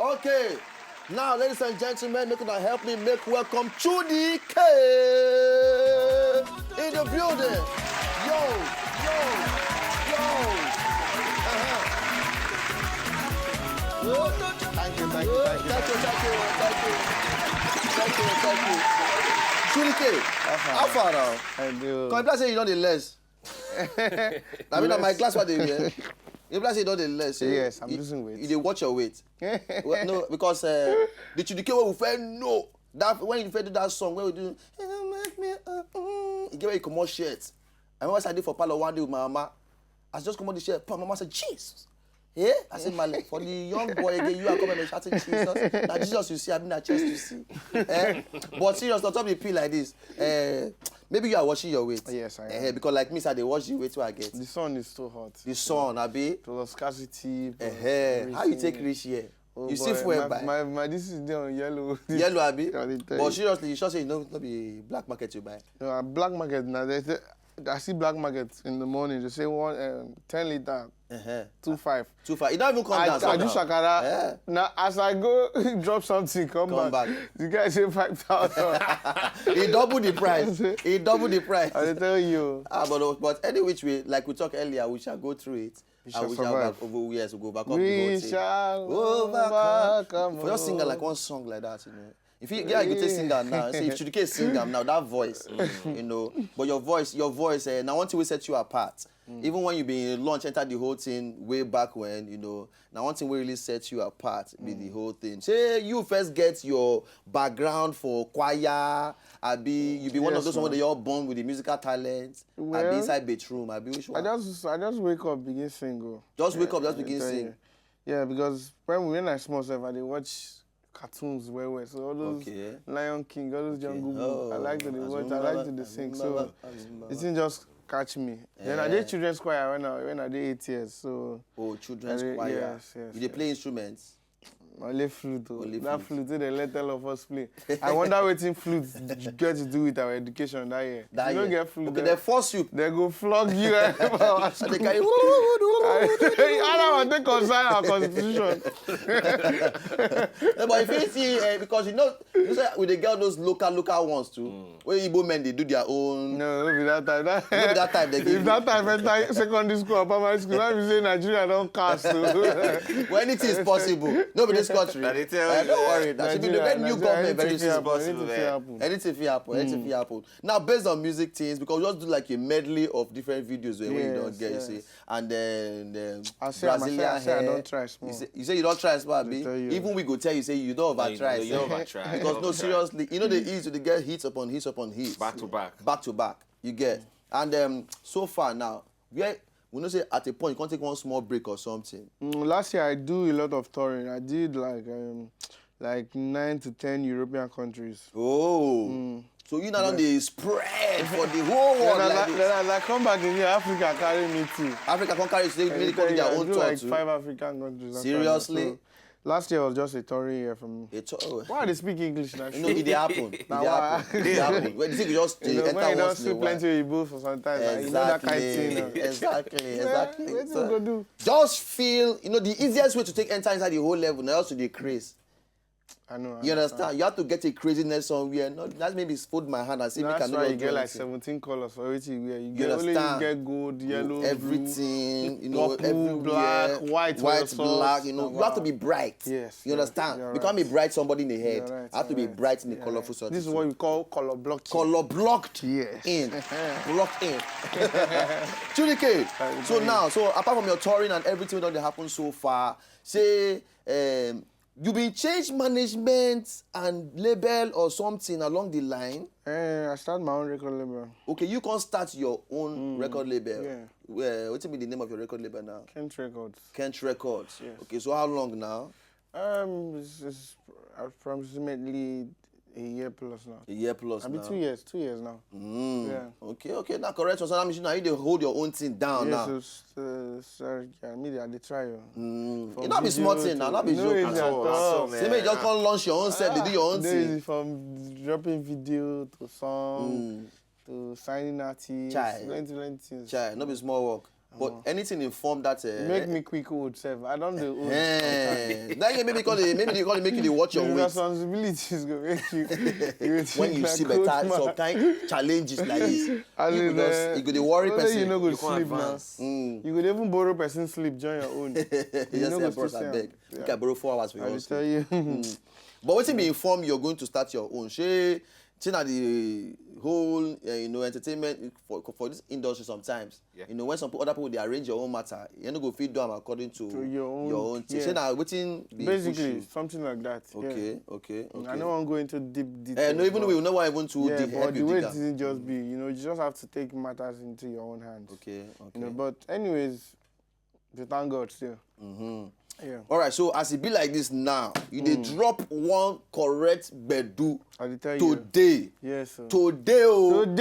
Okay. Now, ladies and gentlemen, make una help me make welcome Chudi K in the building. Yo. Thank you. Chudi K, how far now? I do. Come and say you know the less. I mean, my class what they wear. You say you know the less. Yes, I'm losing weight. You dey watch your weight. Well, no, because the Chudi K we fair no. That when you fair do that song, when we do, you get where you come out shirt. I remember I did for Palo one day with my mama. I just come out the shirt. My mama said, Jesus. Yeah? I said, my leg. For the young boy again, you are coming and shouting Jesus. Now Jesus you see, I mean that chest you see. But seriously, on top of the pill like this, maybe you are watching your weight. Yes, I am. Because like me, I they watch the weight I get. The sun is too hot. The sun, Abi. Plus scarcity. How you take rich here? Oh you boy, see fuel buy. My this is there on yellow. Yellow, Abi. But seriously, you should say you know not be black market you buy. No, black market now. I see black market in the morning. They say 10 liter. 2.5. 2.5. It don't even come down. I do shakara. Now as I go drop something, come back. The guy say 5,000. He double the price. I tell you. But any which way, like we talked earlier, we shall go through it. We shall go back up. We shall overcome. For just sing like one song like that, you know. If you get a good singer now, say if Chudi K sing them now, that voice, you know. But your voice, now one thing will set you apart. Even when you be in launch, enter the whole thing way back when, you know. Now one thing will really set you apart with the whole thing. Say you first get your background for choir, Abi, you be one of those ones that you're born with the musical talent. Well, Abi inside bedroom, Abi which one? I just wake up, begin sing. Just wake up, just begin sing. Yeah, because when I small self, I watch cartoons well. So all those Lion King, all those Jungle Book, I like to watch, I like to sing. So it didn't just catch me. Then I did children's choir when I did 8 years. So children's choir. Yes. You did play instruments? Only flute. That flute they let all of us play. I wonder what flute get to do with our education that year. You don't get flute. Okay, they force you. They go flog you. And they carry. I want to consign our constitution. But if you see, because you say with the girl those local ones too. Where Igbo men they do their own. No, maybe that time. Maybe that time they give. If that time enter secondary school or primary school, I be say Nigeria don't cast. Well, anything is possible. Nobody. Country. Don't worry. That should be the new government very soon. Anything will happen. Now, based on music things, because we just do like a medley of different videos where you don't get, you see. And then Brazilian hair. I don't try small. You say you don't try small, Abi? Even we go tell you, say you don't over-try. You don't over-try. Because no, seriously, you know the ease to get hits upon hits upon hits. Back to back. Back to back. You get. And so far now, we know say at a point you can't take one small break or something. Last year I do a lot of touring. I did like 9 to 10 European countries. Oh. So you now on the spread for the whole world. Then I come back in here, Africa carry me too. Africa can carry you, so they come to their own tour like too. 5 African countries. Seriously? So, last year was just a touring year from. Why they speak English now? No, it happen. It happen. When you think you just enter when you don't once in a speak while. plenty of Igbo for some time, you know that kind of thing. Exactly. What you gonna do? Just feel, the easiest way to take enter inside the whole level, now to the craze. I know. You understand? You have to get a craziness somewhere. That maybe fold my hand and see if you can. That's why you get like 17 colors for everything you wear. You get gold, yellow, everything. blue, purple, black, white, black. You have to be bright. Yes. You understand? You can't be bright somebody in the head. You have to be bright in the colorful sort. This is what we call color blocked. Color blocked. Yes. In. Blocked in. Chudi K. So apart from your touring and everything that happened so far, say you been change management and label or something along the line? I started my own record label. Okay, you can start your own record label. Yeah. What's be the name of your record label now? Kent Records. Kent Records. Yes. Okay, so how long now? It's approximately a year plus now. A year plus now. 2 years. 2 years now. Yeah. Okay. Now correct. So that means now you dey hold your own thing down now. Yes, sorry, I dey try. It not be small thing now. Not be joke at all. Say me just come launch your own set. They do your own thing. From dropping video to song to signing artists. Plenty things. Not be small work. But anything inform that. Make me quick old self. I don't do old. That maybe they call it make you watch your weight. Responsibilities go make you. When you see better some kind challenges like this, you go dey worry person. You no go sleep now. You could even borrow person sleep join your own. You no go still beg. You can borrow 4 hours for your own. I tell you. But wetin be inform you're going to start your own? Shey the whole entertainment for this industry sometimes. Yeah. When other people they arrange your own matter, you no go fit do them according to your own thing. Shey na wetin be basically something like that. Okay. I don't want to go into deep details. No, even we no want even to deep. But the way it isn't just be, you just have to take matters into your own hands. Okay. But anyways, we thank God still. Yeah. All right, so as it be like this now, you dey drop one correct bedu today. Yes, sir. Today. Live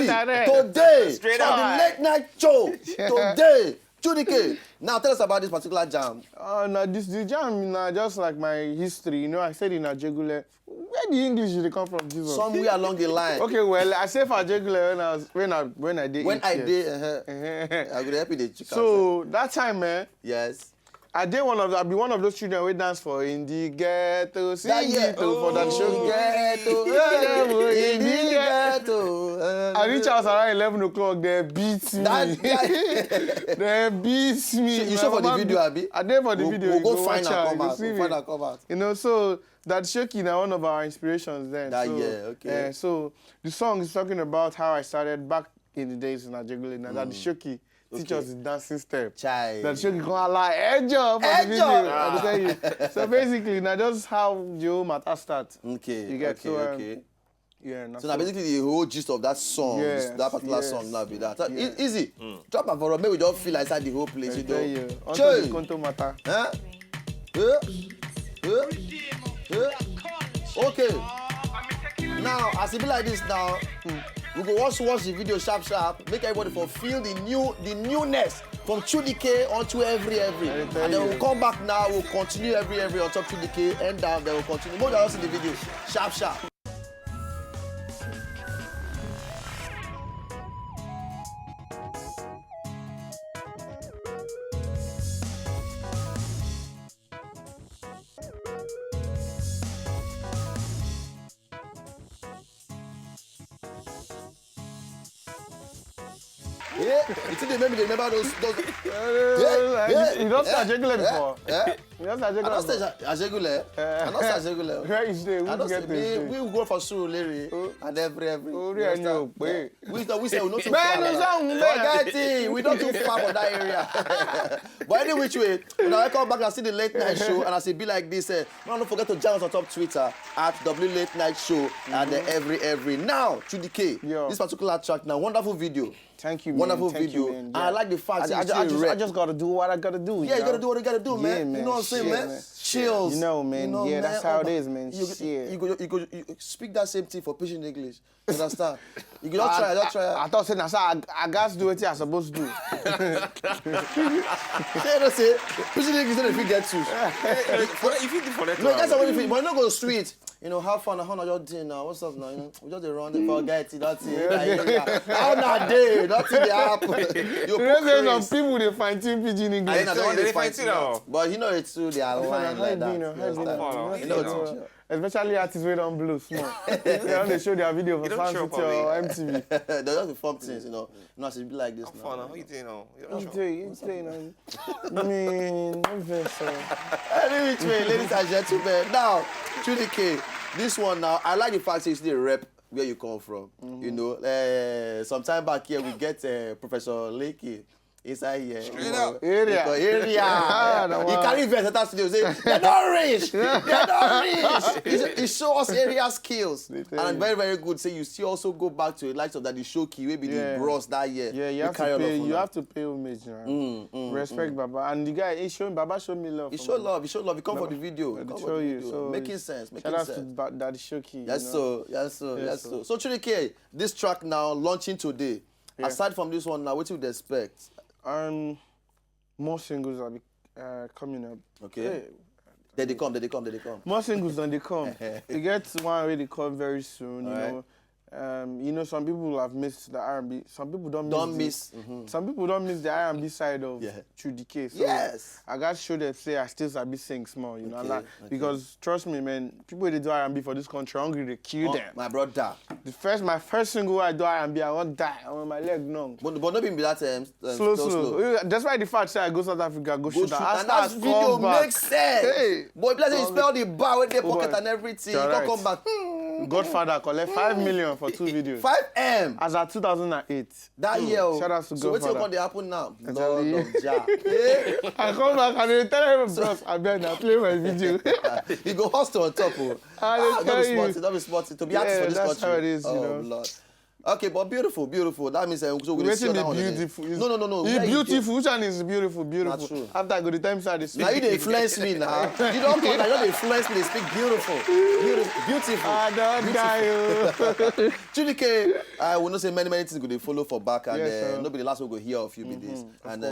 Easy. and direct. Today. Straight on up. the late night show. Today. Chudike. Now tell us about this particular jam. No, the jam just like my history. I said in Ajegule. Where the English did they come from, Jesus? Somewhere along the line. Okay, well, I say for Ajegule when I did. When I did, I could help you the chicken. So that time, man. Yes. I be one of those children who dance for in the ghetto, sing it for that show. Ghetto, in the ghetto. I reach out around 11 o'clock. They beat me. They beat me. You saw for the video, Abi? I did for the video. We'll go find and come out. So that Shoki now one of our inspirations then. Okay. So the song is talking about how I started back in the days in Ajegule. Now that the Shoki teach us the dancing step. Child. That Shoki come like edge for the video. I tell you. So basically, now that's how the whole matter starts. Okay. You get okay. Yeah. So now basically the whole gist of that song, that particular song now be that. Easy. Drop and for me, we don't feel inside the whole place. You know. Onto the conto matter. Okay. Now, as it be like this now, we go watch the video sharp, make everybody for feel the newness from Chudike onto every. And then we'll come back now, we'll continue every on top Chudike, end down, then we'll continue. More than us in the video. Sharp. You think they remember those You don't start Ajegule before? You don't start Ajegule? I don't start Ajegule. Where is the? We go for Surulere and every. We say we not too far. We not too far for that area. But any which way, when I come back and see the late night show and I say be like this, don't forget to join us on top Twitter at Late Night Show and every. Now, Chudike, this particular track now, wonderful video. Thank you, man. Wonderful video. Man, yeah. I like the fact I just gotta do what I gotta do. Yeah, you gotta do what you gotta do, man. You know what I'm saying, man? Chills. You know, man. That's how it is, man. You speak that same thing for Pidgin English. You understand? You can don't try. I thought saying I got to do what I'm supposed to do. Say don't say Pidgin English don't fit get to. If you do for that, no, that's what you but not go sweet. How fun, how your day now? What's up now? We just run it, forget it, that's it. How that day? Nothing they happen. Some people they find tune Pidgin English. They find it. But it's true, they are lying like that. Especially artists who don't blow small. They show their video for Sound City or MTV. They just perform things, Not to be like this now. How you doing now? You saying, Any which way, ladies and gentlemen. Now, Chudike, this one now, I like the fact that it's the rep where you come from. Some time back here, we get Professor Lakey. Inside here. Straight up. Area. He carry verse at studio say, they're not rich. He show us area skills. And very, very good. Say you see also go back to the likes of that the Shoki, maybe the bros that year. Yeah, you have to pay homage. Respect Baba. And the guy, Baba showed me love. He show love. He come for the video. So making sense. Shout out to Daddy Shoki. Yes, so. So Chudike, this track now launching today. Aside from this one now, what you would expect? More singles will be coming up. Okay. They come. More singles than they come. You get one where they come very soon, You know, some people have missed the R&B. Some people don't miss. Some people don't miss the R&B side of Trudy K. So yes. I got to show them, say I still sabi sing small, you know. Because trust me, man, people that do R&B for this country hungry to kill them. My brother. My first single I do R&B, I won't die. I want my leg numb. But not be that slow. That's why the fact say I go South Africa, go shoot that. And that video makes sense. Hey. Boy, plus you spell the bar with the pocket and everything. You can't come back. Godfather collect 5 million for 2 videos. 5M. As at 2008. That year. Shout out to so Godfather. So what's going to happen now? Lord of Jah. I come back and they tell him, bros, I better play my video. You go hustle on top. Don't be sporty. To be artist for this country. That's how it is, you know. Lord. Okay, but beautiful. That means so we beautiful. No. You're beautiful. Which one is beautiful? Not true. After I go the time start they speak. Now you they influence me now. You don't come now, you don't influence me, they speak beautiful. Beautiful. I don't die. Trudy K, I will not say many things they follow for back and yes, nobody the last will go hear of you with this. And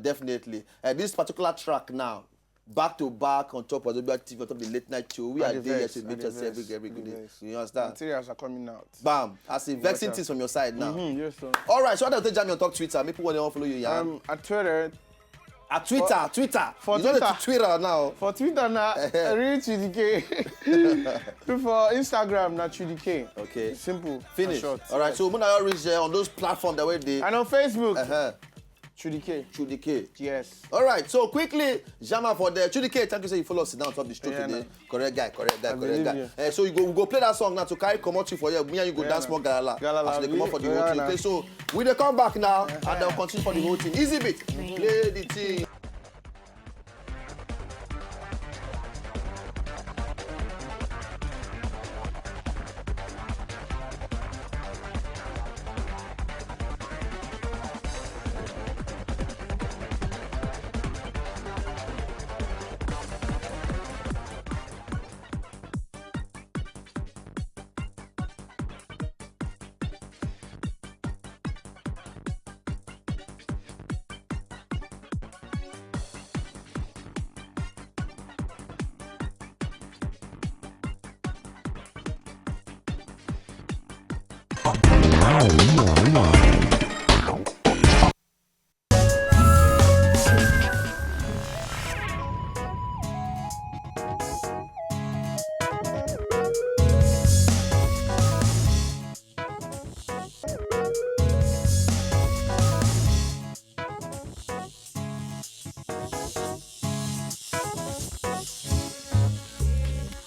definitely. This particular track now. Back to back on top of Wazobia TV, on top of the late night show. We are there here to meet us every good day. You understand? Materials are coming out. Bam. I see vexing things from your side now. Yes, sir. All right, so what do you jam on top Twitter? People want to follow you, yeah? At Twitter. At Twitter. For you Twitter. Know Twitter now. For Twitter now, read Trudy K. For Instagram now, Trudy K. Okay. Simple. Finish. Short. All right, so when I reach on those platforms that way they. And on Facebook. Trudy K. Trudy K. Yes. All right, so quickly, Jama for the Trudy K. Thank you, say you follow us down on top of the show today. No. Correct guy. So we go play that song now to carry come out for you. Me and you go dance more galala. As they come out for the whole thing. Okay, so we dey come back now and they'll continue for the whole thing. Easy bit. Play the thing. Wow.